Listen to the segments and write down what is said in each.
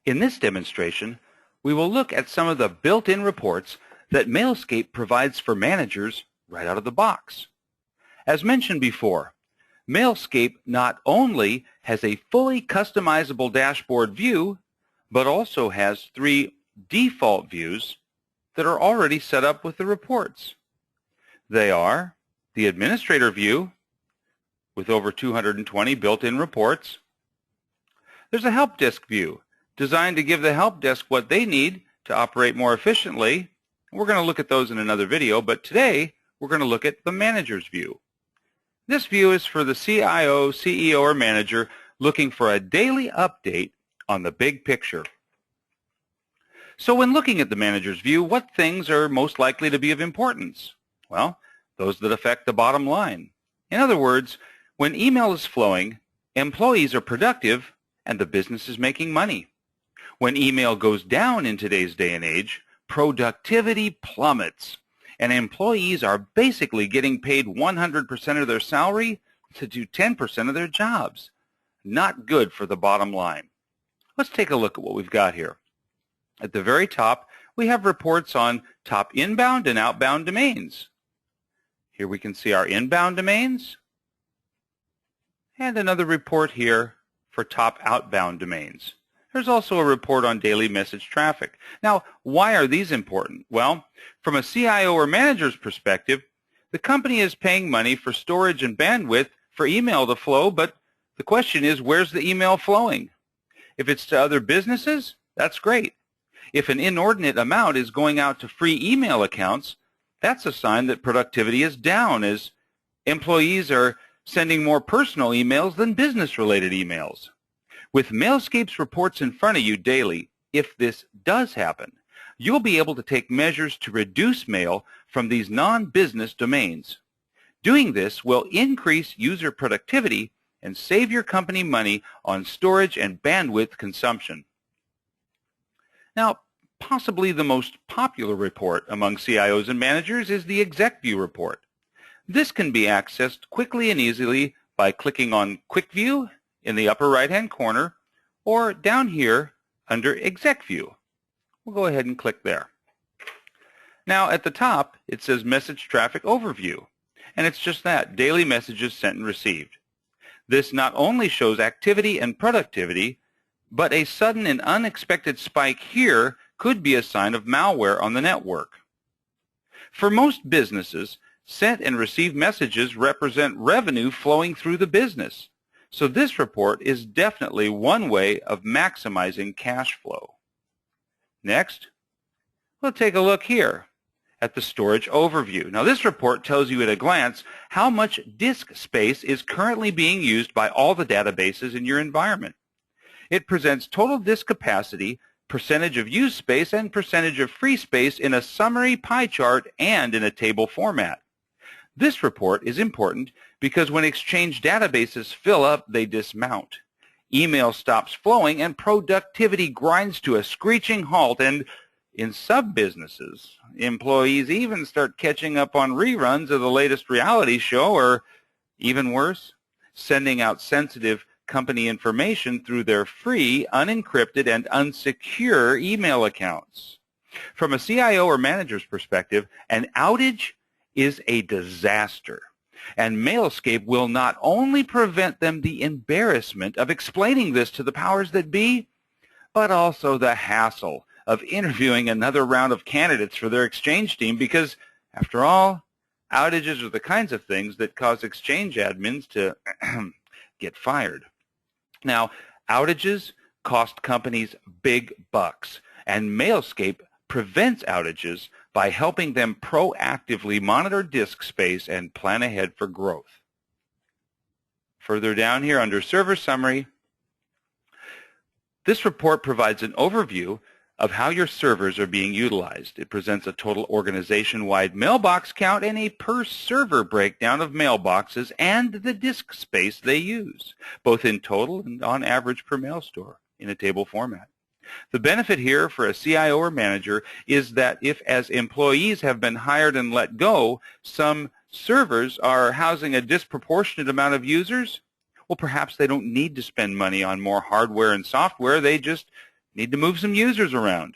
In this demonstration, we will look at some of the built-in reports that Mailscape provides for managers right out of the box. As mentioned before, Mailscape not only has a fully customizable dashboard view, but also has 3 default views that are already set up with the reports. They are the Administrator view with over 220 built-in reports. There's a Help Desk view designed to give the help desk what they need to operate more efficiently. We're going to look at those in another video, but today we're going to look at the Manager's view. This view is for the CIO, CEO, or manager looking for a daily update on the big picture. So when looking at the Manager's view, what things are most likely to be of importance? Well, those that affect the bottom line. In other words, when email is flowing, employees are productive and the business is making money. When email goes down in today's day and age, productivity plummets, and employees are basically getting paid 100% of their salary to do 10% of their jobs. Not good for the bottom line. Let's take a look at what we've got here. At the very top, we have reports on top inbound and outbound domains. Here we can see our inbound domains, and another report here for top outbound domains. There's also a report on daily message traffic. Now, why are these important? Well, from a CIO or manager's perspective, the company is paying money for storage and bandwidth for email to flow, but the question is, where's the email flowing? If it's to other businesses, that's great. If an inordinate amount is going out to free email accounts, that's a sign that productivity is down, as employees are sending more personal emails than business-related emails. With Mailscape's reports in front of you daily, if this does happen, you'll be able to take measures to reduce mail from these non-business domains. Doing this will increase user productivity and save your company money on storage and bandwidth consumption. Now, possibly the most popular report among CIOs and managers is the Exec View report. This can be accessed quickly and easily by clicking on Quick View in the upper right-hand corner, or down here under Exec View. We'll go ahead and click there. Now at the top it says Message Traffic Overview, and it's just that, daily messages sent and received. This not only shows activity and productivity, but a sudden and unexpected spike here could be a sign of malware on the network. For most businesses, sent and received messages represent revenue flowing through the business. So this report is definitely one way of maximizing cash flow. Next, we'll take a look here at the storage overview. Now this report tells you at a glance how much disk space is currently being used by all the databases in your environment. It presents total disk capacity, percentage of used space, and percentage of free space in a summary pie chart and in a table format. This report is important because when Exchange databases fill up, they dismount. Email stops flowing and productivity grinds to a screeching halt, and in sub-businesses, employees even start catching up on reruns of the latest reality show, or even worse, sending out sensitive company information through their free, unencrypted, and unsecure email accounts. From a CIO or manager's perspective, an outage is a disaster. And Mailscape will not only prevent them the embarrassment of explaining this to the powers that be, but also the hassle of interviewing another round of candidates for their Exchange team, because, after all, outages are the kinds of things that cause Exchange admins to get fired. Now, outages cost companies big bucks, and Mailscape prevents outages by helping them proactively monitor disk space and plan ahead for growth. Further down here under Server Summary, this report provides an overview of how your servers are being utilized. It presents a total organization-wide mailbox count and a per-server breakdown of mailboxes and the disk space they use, both in total and on average per mail store in a table format. The benefit here for a CIO or manager is that if, as employees have been hired and let go, some servers are housing a disproportionate amount of users, well, perhaps they don't need to spend money on more hardware and software. They just need to move some users around.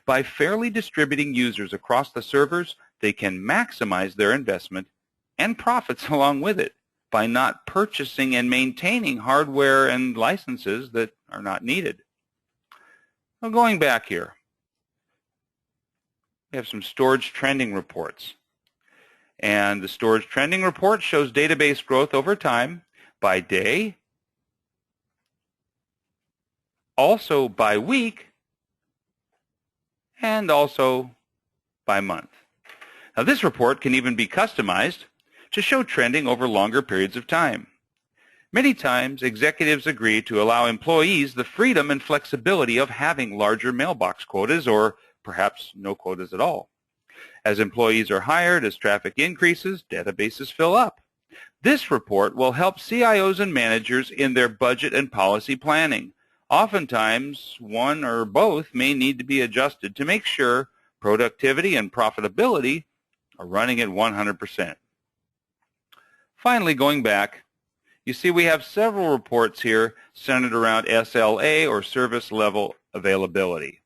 By fairly distributing users across the servers, they can maximize their investment and profits along with it by not purchasing and maintaining hardware and licenses that are not needed. Now going back here, we have some storage trending reports. And the storage trending report shows database growth over time by day, also by week, and also by month. Now this report can even be customized to show trending over longer periods of time. Many times, executives agree to allow employees the freedom and flexibility of having larger mailbox quotas or perhaps no quotas at all. As employees are hired, as traffic increases, databases fill up. This report will help CIOs and managers in their budget and policy planning. Oftentimes, one or both may need to be adjusted to make sure productivity and profitability are running at 100%. Finally, going back, you see we have several reports here centered around SLA or service level availability.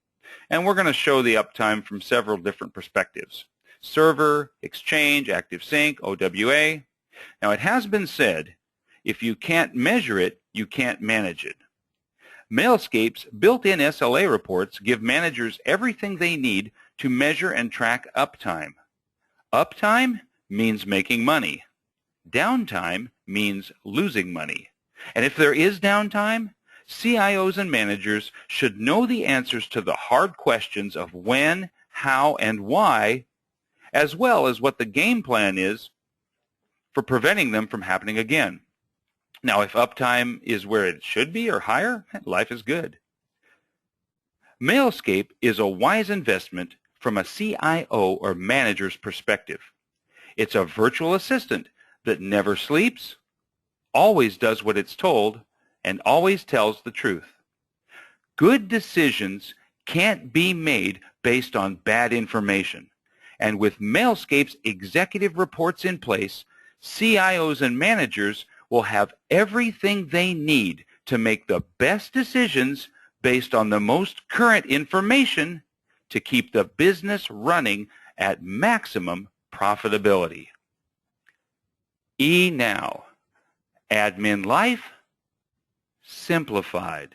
And we're going to show the uptime from several different perspectives: server, exchange, active sync, OWA. Now it has been said, if you can't measure it, you can't manage it. Mailscape's built-in SLA reports give managers everything they need to measure and track uptime. Uptime means making money. Downtime means losing money. And if there is downtime, CIOs and managers should know the answers to the hard questions of when, how, and why, as well as what the game plan is for preventing them from happening again. Now, if uptime is where it should be or higher, life is good. Mailscape is a wise investment from a CIO or manager's perspective. It's a virtual assistant that never sleeps, always does what it's told, and always tells the truth. Good decisions can't be made based on bad information. And with Mailscape's executive reports in place, CIOs and managers will have everything they need to make the best decisions based on the most current information to keep the business running at maximum profitability. Now, admin life simplified.